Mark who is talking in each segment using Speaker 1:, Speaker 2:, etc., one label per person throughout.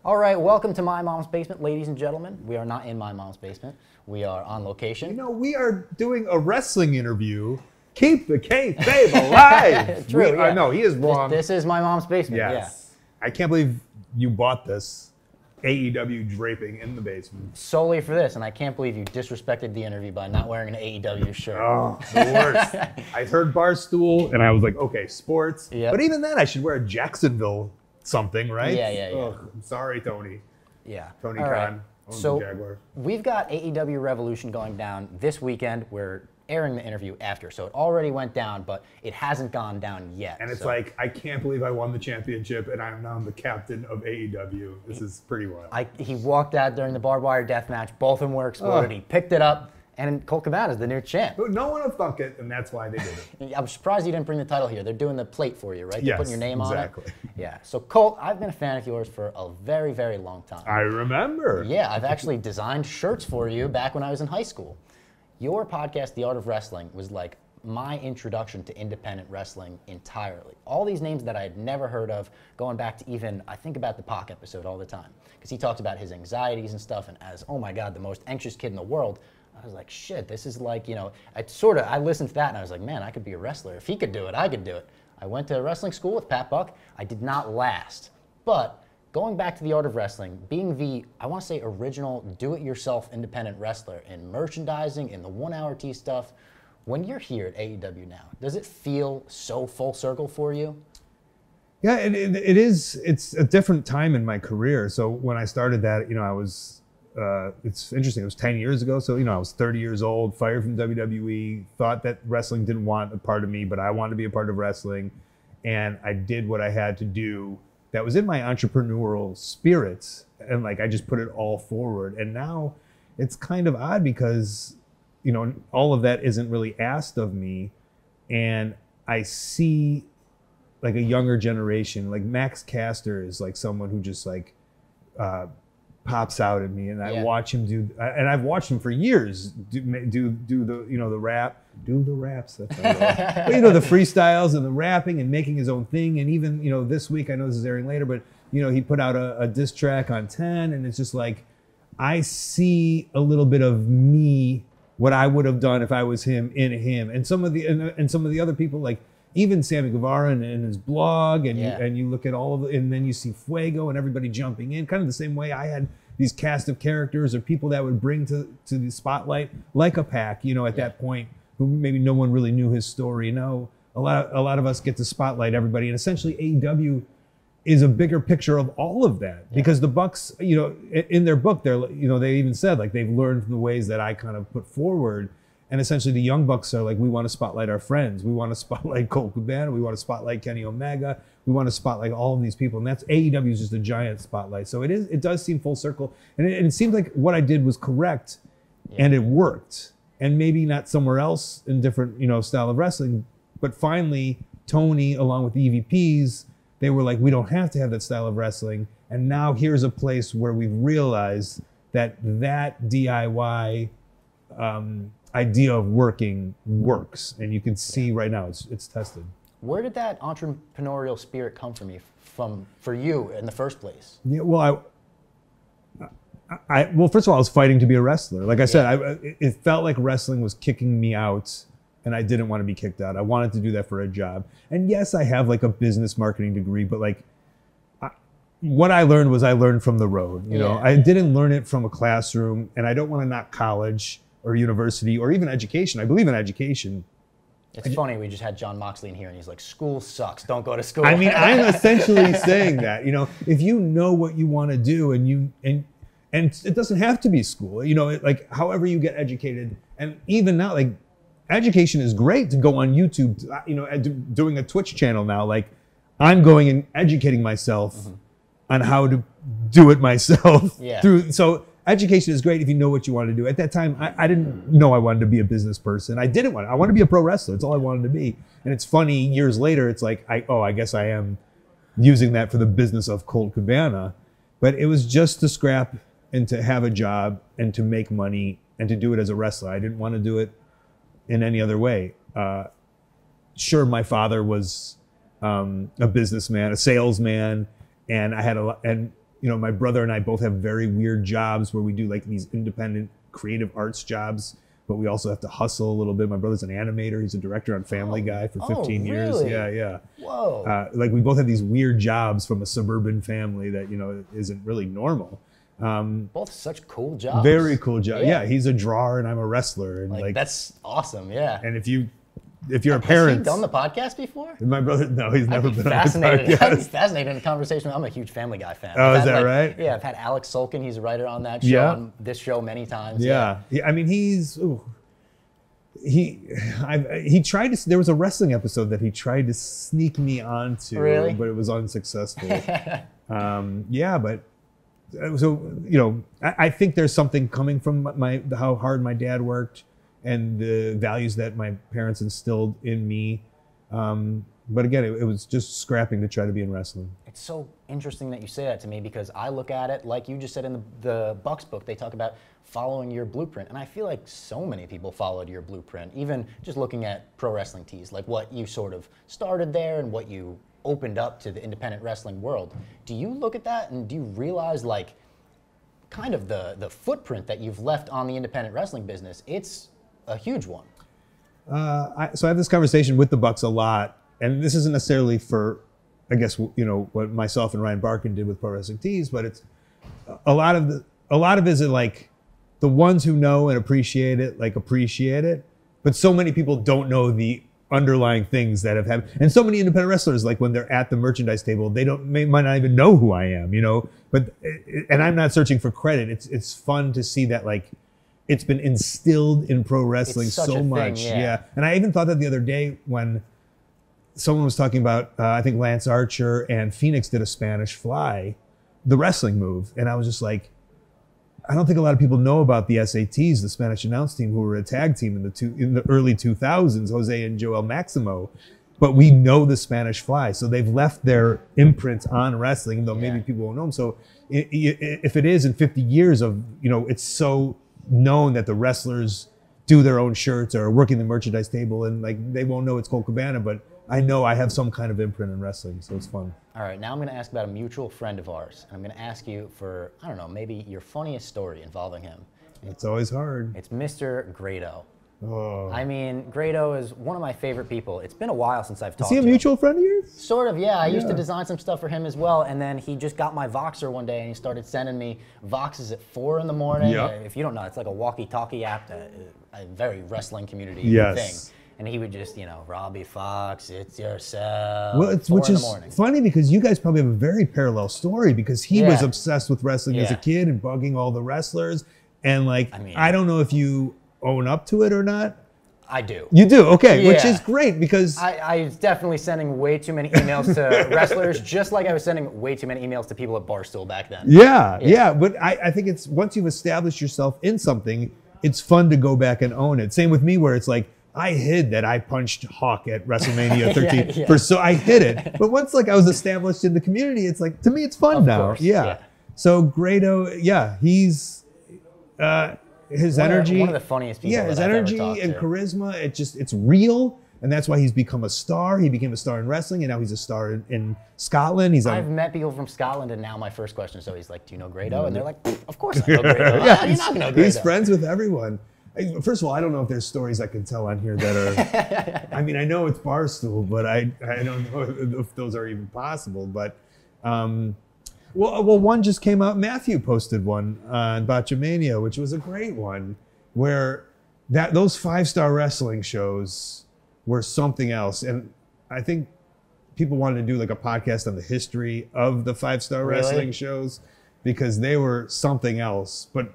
Speaker 1: All right, welcome to My Mom's Basement, ladies and gentlemen. We are not in My Mom's Basement. We are on location.
Speaker 2: You know, we are doing a wrestling interview. Keep the kayfabe alive.
Speaker 1: True, yeah.
Speaker 2: I know, he is wrong.
Speaker 1: This is My Mom's Basement,
Speaker 2: Yes. Yeah. I can't believe you bought this AEW draping in the basement.
Speaker 1: Solely for this, and I can't believe you disrespected the interview by not wearing an AEW shirt.
Speaker 2: Oh, the worst. I heard Barstool, and I was like, okay, sports.
Speaker 1: Yep.
Speaker 2: But even then, I should wear a Jacksonville something, right?
Speaker 1: Yeah.
Speaker 2: Ugh, I'm sorry, Tony.
Speaker 1: Yeah.
Speaker 2: Tony
Speaker 1: All
Speaker 2: Khan.
Speaker 1: right. So
Speaker 2: Jaguar.
Speaker 1: we've got AEW Revolution going down this weekend. We're airing the interview after, so it already went down, but it hasn't gone down yet.
Speaker 2: And it's like, I can't believe I won the championship, and I'm now the captain of AEW. This is pretty wild.
Speaker 1: He walked out during the barbed wire death match. Both of them were exploded. He picked it up, and Colt Cabana is the new champ.
Speaker 2: No one would thunk it, and that's why they did it.
Speaker 1: I'm surprised you didn't bring the title here. They're doing the plate for you, right? They're putting your name
Speaker 2: exactly.
Speaker 1: on it. Yeah. So Colt, I've been a fan of yours for a very, very long time.
Speaker 2: I remember.
Speaker 1: Yeah, I've actually designed shirts for you back when I was in high school. Your podcast, The Art of Wrestling, was like my introduction to independent wrestling entirely. All these names that I had never heard of, going back to even, I think about the Pac episode all the time, because he talks about his anxieties and stuff, and as, oh my God, the most anxious kid in the world, I was like, shit, this is like, you know, I listened to that and I was like, man, I could be a wrestler. If he could do it, I could do it. I went to wrestling school with Pat Buck. I did not last, but going back to The Art of Wrestling, being the, I want to say, original do-it-yourself independent wrestler in merchandising, in the one-hour tea stuff, when you're here at AEW now, does it feel so full circle for you?
Speaker 2: Yeah, it is. It's a different time in my career. So when I started that, you know, I was, it's interesting, it was 10 years ago. So, you know, I was 30 years old, fired from WWE, thought that wrestling didn't want a part of me, but I wanted to be a part of wrestling. And I did what I had to do that was in my entrepreneurial spirit, and like I just put it all forward. And now it's kind of odd because, you know, all of that isn't really asked of me, and I see like a younger generation, like Max Caster is like someone who just like pops out at me, and I watch him do, and I've watched him for years do the, you know, the rap. Do the raps, that's but, you know, the freestyles and the rapping and making his own thing. And even, you know, this week, I know this is airing later, but, you know, he put out a diss track on 10, and it's just like, I see a little bit of me, what I would have done if I was him, in him. And some of the other people, like even Sammy Guevara and his blog, and you look at all of it, and then you see Fuego and everybody jumping in, kind of the same way I had these cast of characters or people that would bring to the spotlight, like a Pac, you know, at that point, who maybe no one really knew his story. Now, a lot of us get to spotlight everybody, and essentially AEW is a bigger picture of all of that, because the Bucks, you know, in their book, they even said like they've learned from the ways that I kind of put forward, and essentially the Young Bucks are like, we want to spotlight our friends, we want to spotlight Colt Cabana, we want to spotlight Kenny Omega, we want to spotlight all of these people, and that's AEW is just a giant spotlight. So it does seem full circle, and it seems like what I did was correct, and it worked. And maybe not somewhere else in different, you know, style of wrestling, but finally Tony, along with the EVPs, they were like, we don't have to have that style of wrestling. And now here's a place where we've realized that DIY idea of working works, and you can see right now it's tested. Where
Speaker 1: did that entrepreneurial spirit come from for you in the first place?
Speaker 2: Yeah, well, well, first of all, I was fighting to be a wrestler. Like I said, it felt like wrestling was kicking me out, and I didn't want to be kicked out. I wanted to do that for a job. And yes, I have like a business marketing degree, but like what I learned from the road. You know, I didn't learn it from a classroom, and I don't want to knock college or university or even education. I believe in education.
Speaker 1: It's funny, we just had John Moxley in here, and he's like, school sucks, don't go to school.
Speaker 2: I mean, I'm essentially saying that, you know, if you know what you want to do, and it doesn't have to be school, you know, like however you get educated. And even now, like education is great to go on YouTube, you know, doing a Twitch channel now. Like I'm going and educating myself on how to do it myself. So education is great if you know what you want to do. At that time, I didn't know I wanted to be a business person. I wanted to be a pro wrestler. That's all I wanted to be. And it's funny, years later, it's like, I guess I am using that for the business of Colt Cabana. But it was just to scrap and to have a job and to make money and to do it as a wrestler. I didn't want to do it in any other way. Sure, my father was a businessman, a salesman, and I had my brother and I both have very weird jobs where we do like these independent creative arts jobs, but we also have to hustle a little bit. My brother's an animator. He's a director on Family Guy for 15 years.
Speaker 1: Really?
Speaker 2: Yeah.
Speaker 1: Whoa.
Speaker 2: Like we both have these weird jobs from a suburban family that, isn't really normal.
Speaker 1: Both such cool jobs.
Speaker 2: Very cool job. Yeah, he's a drawer and I'm a wrestler. And like
Speaker 1: that's awesome. Yeah.
Speaker 2: And if you're a parent,
Speaker 1: has he done the podcast before?
Speaker 2: My brother, no, he's never been on the podcast.
Speaker 1: I'd be fascinated in the conversation. I'm a huge Family Guy fan.
Speaker 2: Oh, is that right?
Speaker 1: Yeah, I've had Alex Sulkin. He's a writer on that show, on this show many times.
Speaker 2: Yeah. I mean, he tried to. There was a wrestling episode that he tried to sneak me onto,
Speaker 1: really?
Speaker 2: But it was unsuccessful. But so I think there's something coming from how hard my dad worked and the values that my parents instilled in me. But again, it was just scrapping to try to be in wrestling.
Speaker 1: It's so interesting that you say that to me because I look at it like you just said in the Bucks book. They talk about following your blueprint, and I feel like so many people followed your blueprint. Even just looking at pro wrestling tees, like what you sort of started there and what you opened up to the independent wrestling world. Do you look at that and do you realize like kind of the footprint that you've left on the independent wrestling business? It's a huge one.
Speaker 2: So I have this conversation with the Bucks a lot, and this isn't necessarily for, I guess, what myself and Ryan Barkin did with Pro Wrestling Tees, but it's a lot of it is like the ones who know and appreciate it, but so many people don't know the underlying things that have happened. And so many independent wrestlers, like when they're at the merchandise table, might not even know who I am, but, and I'm not searching for credit. It's fun to see that like it's been instilled in pro wrestling so much. Yeah. And I even thought that the other day when someone was talking about, I think Lance Archer and Phoenix did a Spanish Fly, the wrestling move. And I was just like, I don't think a lot of people know about the SATs, the Spanish announce team, who were a tag team in the early 2000s, Jose and Joel Maximo. But we know the Spanish Fly, so they've left their imprint on wrestling, though maybe people won't know them. So if it is in 50 years of, it's so known that the wrestlers do their own shirts or are working the merchandise table, and like they won't know it's Colt Cabana, but I know I have some kind of imprint in wrestling, so it's fun.
Speaker 1: All right, now I'm going to ask about a mutual friend of ours. And I'm going to ask you for, I don't know, maybe your funniest story involving him.
Speaker 2: It's always hard.
Speaker 1: It's Mr. Grado.
Speaker 2: Oh.
Speaker 1: I mean, Grado is one of my favorite people. It's been a while since I've talked to him.
Speaker 2: Is he a mutual friend of yours?
Speaker 1: Sort of, yeah. I used to design some stuff for him as well, and then he just got my Voxer one day, and he started sending me Voxes at 4 in the morning.
Speaker 2: Yep.
Speaker 1: If you don't know, it's like a walkie-talkie app, a very wrestling community thing. And he would just, Robbie Fox, it's yourself.
Speaker 2: Well, which is funny because you guys probably have a very parallel story because he was obsessed with wrestling as a kid and bugging all the wrestlers. And like, I don't know if you own up to it or not.
Speaker 1: I do.
Speaker 2: You do? Okay, which is great because...
Speaker 1: I was definitely sending way too many emails to wrestlers, just like I was sending way too many emails to people at Barstool back then.
Speaker 2: Yeah. But I think it's, once you've established yourself in something, it's fun to go back and own it. Same with me where it's like, I hid that I punched Hawk at WrestleMania 13. So I hid it. But once like I was established in the community, it's like, to me, it's fun now. Yeah. So Grado, he's... his energy,
Speaker 1: one of the funniest people.
Speaker 2: His energy and charisma, it's real, and that's why he's become a star. He became a star in wrestling, and now he's a star in Scotland.
Speaker 1: I've met people from Scotland, and now my first question is always like, "Do you know Grado?" And they're like, "Of course I know Grado." How do you not know Grado?
Speaker 2: He's friends with everyone. First of all, I don't know if there's stories I can tell on here that are. I mean, I know it's Barstool, but I don't know if those are even possible. But. Well, one just came out. Matthew posted one on Botchamania, which was a great one, where those 5-star wrestling shows were something else. And I think people wanted to do like a podcast on the history of the 5-star wrestling shows because they were something else. But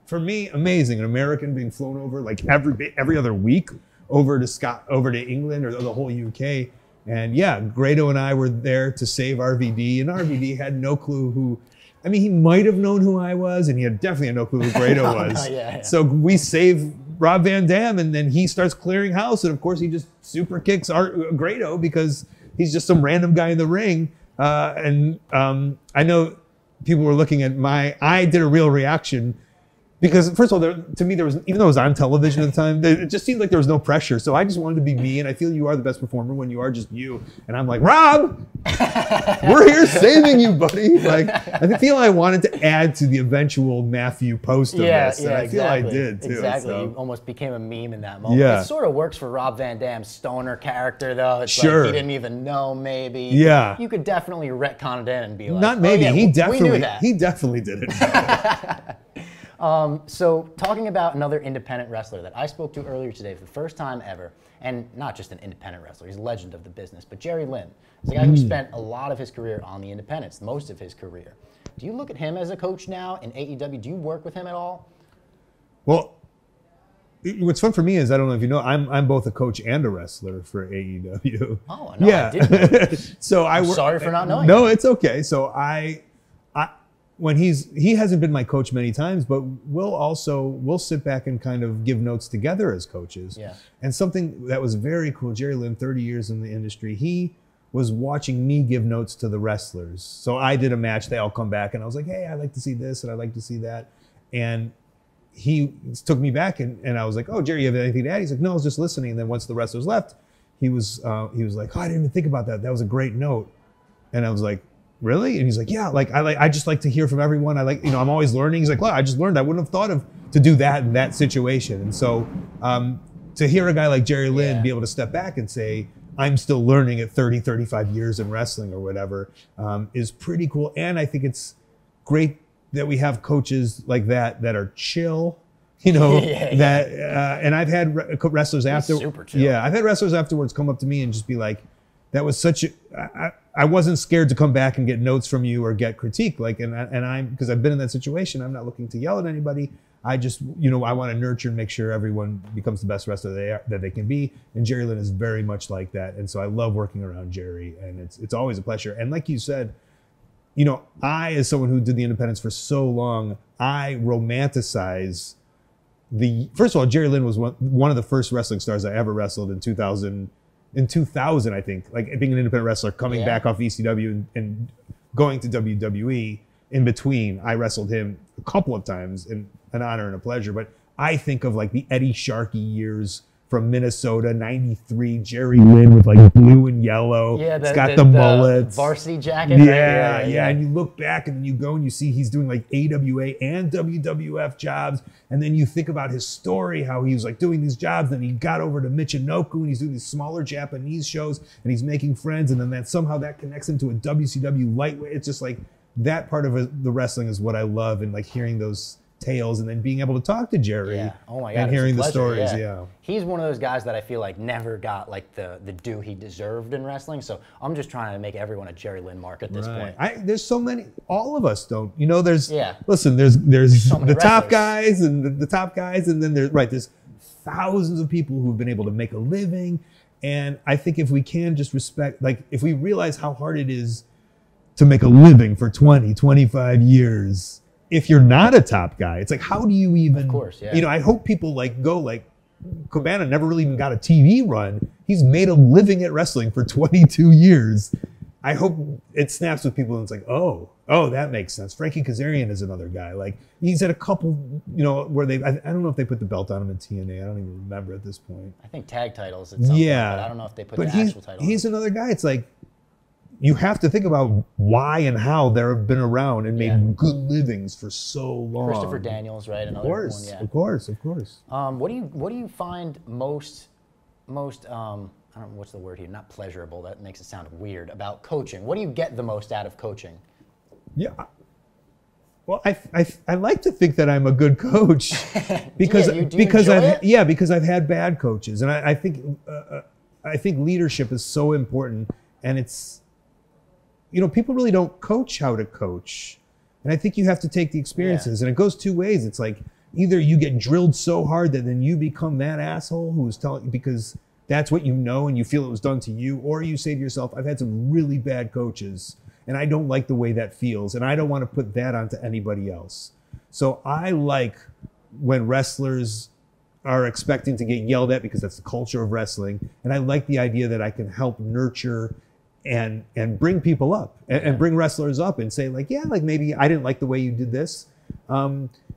Speaker 2: for me, amazing. An American being flown over like every other week over to England or the whole UK. And Grado and I were there to save RVD, and RVD had no clue who, I mean, he might have known who I was, and he had definitely no clue who Grado was. So we save Rob Van Dam, and then he starts clearing house, and of course he just super kicks Grado because he's just some random guy in the ring. I know people were looking at I did a real reaction Because first of all, to me, there was, even though it was on television at the time, it just seemed like there was no pressure. So I just wanted to be me, and I feel you are the best performer when you are just you. And I'm like, Rob, we're here saving you, buddy. Like, I feel I wanted to add to the eventual Matthew post of this, and I feel I did too.
Speaker 1: Exactly,
Speaker 2: so.
Speaker 1: You almost became a meme in that moment.
Speaker 2: Yeah.
Speaker 1: It sort of works for Rob Van Dam's stoner character, though. It's
Speaker 2: Sure.
Speaker 1: like he didn't even know, maybe.
Speaker 2: Yeah.
Speaker 1: You could definitely retcon it in and be like,
Speaker 2: Not maybe,
Speaker 1: oh, yeah,
Speaker 2: he
Speaker 1: we knew that.
Speaker 2: definitely did it.
Speaker 1: So talking about another independent wrestler that I spoke to earlier today for the first time ever, and not just an independent wrestler, he's a legend of the business, but Jerry Lynn. He's a guy who spent a lot of his career on the independents, most of his career. Do you look at him as a coach now in AEW? Do you work with him at all?
Speaker 2: Well, what's fun for me is, I don't know if you know, I'm both a coach and a wrestler for AEW.
Speaker 1: Oh, no, yeah. I didn't know.
Speaker 2: So
Speaker 1: I'm sorry for not knowing.
Speaker 2: No, it's okay. So when he hasn't been my coach many times, but we'll sit back and kind of give notes together as coaches.
Speaker 1: Yeah.
Speaker 2: And something that was very cool, Jerry Lynn, 30 years in the industry, he was watching me give notes to the wrestlers. So I did a match, they all come back, and I was like, hey, I'd like to see this, and I'd like to see that. And he took me back, and I was like, oh, Jerry, you have anything to add? He's like, no, I was just listening. And then once the wrestlers left, he was like, oh, I didn't even think about that. That was a great note. And I was like, really? And he's like, yeah, I just like to hear from everyone. I'm always learning. He's like, well, I just learned. I wouldn't have thought to do that in that situation. And so to hear a guy like Jerry Lynn be able to step back and say, I'm still learning at 30, 35 years in wrestling or whatever, is pretty cool. And I think it's great that we have coaches like that are chill, and I've had wrestlers after.
Speaker 1: Super chill.
Speaker 2: Yeah, I've had wrestlers afterwards come up to me and just be like, that was such I wasn't scared to come back and get notes from you or get critique. Because I've been in that situation, I'm not looking to yell at anybody. I just, I want to nurture and make sure everyone becomes the best wrestler that they can be. And Jerry Lynn is very much like that. And so I love working around Jerry, and it's always a pleasure. And like you said, I, as someone who did the independents for so long, I romanticize first of all, Jerry Lynn was one of the first wrestling stars I ever wrestled in 2000, I think, like being an independent wrestler, coming back off ECW and going to WWE. In between, I wrestled him a couple of times, in an honor and a pleasure. But I think of like the Eddie Sharkey years from Minnesota, 93, Jerry Lynn with like blue and yellow. Yeah, it's got the mullets.
Speaker 1: Varsity jacket.
Speaker 2: Yeah. And you look back and then you go and you see he's doing like AWA and WWF jobs. And then you think about his story, how he was like doing these jobs. Then he got over to Michinoku and he's doing these smaller Japanese shows and he's making friends. And then somehow that connects him to a WCW lightweight. It's just like that part of the wrestling is what I love, and like hearing those tales and then being able to talk to Jerry and hearing the stories.
Speaker 1: He's one of those guys that I feel like never got like the due he deserved in wrestling. So I'm just trying to make everyone a Jerry Lynn mark at this point.
Speaker 2: There's so many, all of us don't, there's listen,
Speaker 1: there's so
Speaker 2: the top guys and the top guys, and then there's thousands of people who've been able to make a living. And I think if we can just respect, like if we realize how hard it is to make a living for 20, 25 years, if you're not a top guy, it's like, how do you even,
Speaker 1: of course, yeah.
Speaker 2: I hope people Cabana never really even got a TV run. He's made a living at wrestling for 22 years. I hope it snaps with people and it's like, oh, that makes sense. Frankie Kazarian is another guy. Like he's had a couple, where I don't know if they put the belt on him in TNA. I don't even remember at this point.
Speaker 1: I think tag titles at some point, but I don't know if they put the actual title on.
Speaker 2: He's another guy. It's like, you have to think about why and how they've been around and made good livings for so long.
Speaker 1: Christopher Daniels, right? Another one, yeah.
Speaker 2: Of course.
Speaker 1: What do you find most I don't know what's the word here, not pleasurable, that makes it sound weird, about coaching? What do you get the most out of coaching?
Speaker 2: Yeah. Well, I like to think that I'm a good coach because I've had bad coaches, and I think leadership is so important, and it's people really don't coach how to coach. And I think you have to take the experiences. And it goes two ways. It's like either you get drilled so hard that then you become that asshole who's telling you because that's what you know and you feel it was done to you, or you say to yourself, I've had some really bad coaches and I don't like the way that feels and I don't want to put that onto anybody else. So I like when wrestlers are expecting to get yelled at because that's the culture of wrestling. And I like the idea that I can help nurture and bring people up and bring wrestlers up and say maybe I didn't like the way you did this.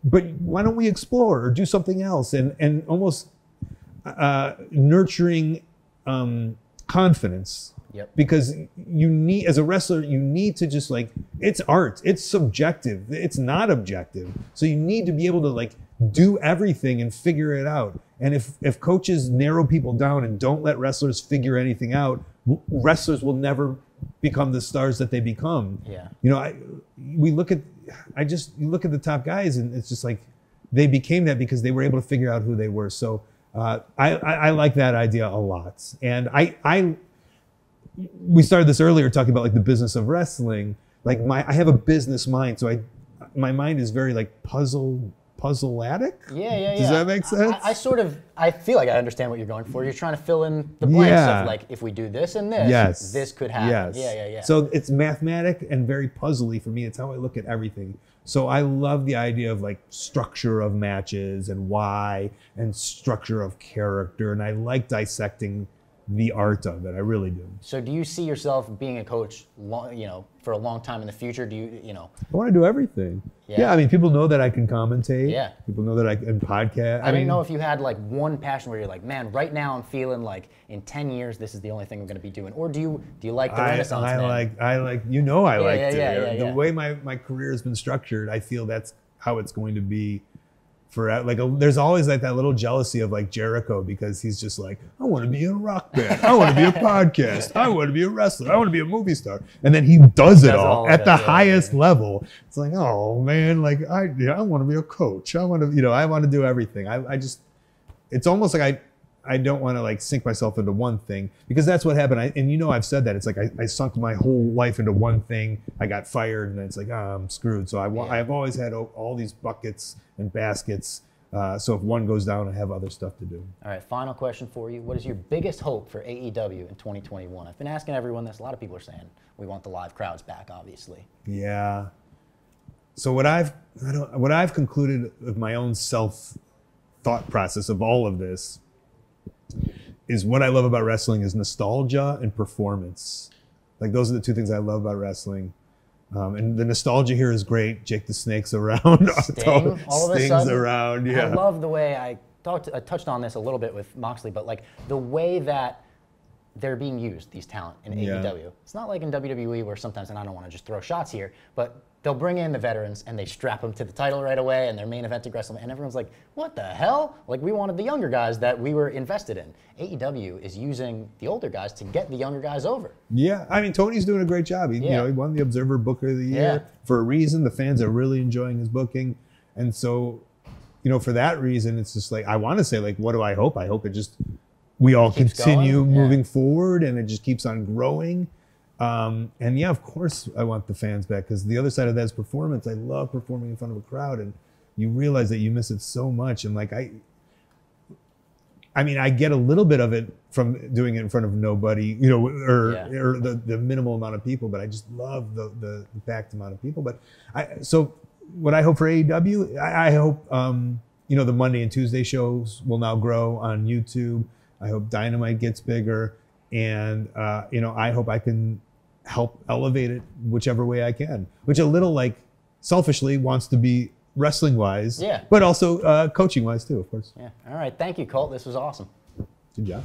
Speaker 2: but why don't we explore or do something else? And almost nurturing confidence.
Speaker 1: Yep.
Speaker 2: Because you need, as a wrestler, you need to just like, it's art, it's subjective, it's not objective. So you need to be able to like do everything and figure it out. And if coaches narrow people down and don't let wrestlers figure anything out, wrestlers will never become the stars that they become.
Speaker 1: Yeah.
Speaker 2: You know, you look at the top guys and it's just like, they became that because they were able to figure out who they were. So I like that idea a lot. And we started this earlier talking about like the business of wrestling. Like I have a business mind, so my mind is very like puzzle-atic.
Speaker 1: Yeah.
Speaker 2: Does that make sense?
Speaker 1: I feel like I understand what you're going for. You're trying to fill in the blanks of like, if we do this and this, this could happen.
Speaker 2: Yes.
Speaker 1: Yeah.
Speaker 2: So it's mathematic and very puzzly for me. It's how I look at everything. So I love the idea of like structure of matches and why and structure of character, and I like dissecting the art of it. I really do.
Speaker 1: So do you see yourself being a coach, for a long time in the future? Do you?
Speaker 2: I want to do everything. Yeah. I mean, people know that I can commentate.
Speaker 1: Yeah.
Speaker 2: People know that I can podcast.
Speaker 1: I didn't know if you had like one passion where you're like, man, right now I'm feeling like in 10 years this is the only thing I'm going to be doing. Or do you like the Renaissance man?
Speaker 2: I like it. The way my career has been structured, I feel that's how it's going to be. There's always like that little jealousy of like Jericho, because he's just like, I want to be in a rock band, I want to be a podcast, I want to be a wrestler, I want to be a movie star, and then he does it all at the highest level. It's like, oh man, like I want to be a coach, I want to do everything. It's almost like I don't want to like sink myself into one thing, because that's what happened. I've said that. It's like I sunk my whole life into one thing. I got fired, and it's like, I'm screwed. So I've always had all these buckets and baskets. So if one goes down, I have other stuff to do.
Speaker 1: All right, final question for you. What is your biggest hope for AEW in 2021? I've been asking everyone this. A lot of people are saying we want the live crowds back, obviously.
Speaker 2: Yeah. So what I've concluded of my own self thought process of all of this is what I love about wrestling is nostalgia and performance. Like those are the two things I love about wrestling. And the nostalgia here is great. Jake the Snake's around.
Speaker 1: Sting, all of a sudden,
Speaker 2: around. Yeah.
Speaker 1: I love the way I touched on this a little bit with Moxley, but like the way that they're being used, these talent in AEW. It's not like in WWE where sometimes, and I don't want to just throw shots here, but they'll bring in the veterans and they strap them to the title right away and their main event to WrestleMania, and everyone's like, what the hell? Like, we wanted the younger guys that we were invested in. AEW is using the older guys to get the younger guys over.
Speaker 2: Yeah, I mean, Tony's doing a great job. He won the Observer Booker of the Year for a reason. The fans are really enjoying his booking. And so, for that reason, it's just like, I want to say, like, what do I hope? I hope we all continue moving forward and it just keeps on growing. And of course I want the fans back, because the other side of that is performance. I love performing in front of a crowd, and you realize that you miss it so much. And like, I mean, I get a little bit of it from doing it in front of nobody, or the minimal amount of people, but I just love the packed amount of people. But so what I hope for AEW, I hope, the Monday and Tuesday shows will now grow on YouTube. I hope Dynamite gets bigger. And, I hope I can help elevate it whichever way I can, which a little like selfishly wants to be wrestling wise, but also coaching wise too, of course.
Speaker 1: Yeah. All right. Thank you, Colt. This was awesome.
Speaker 2: Good job.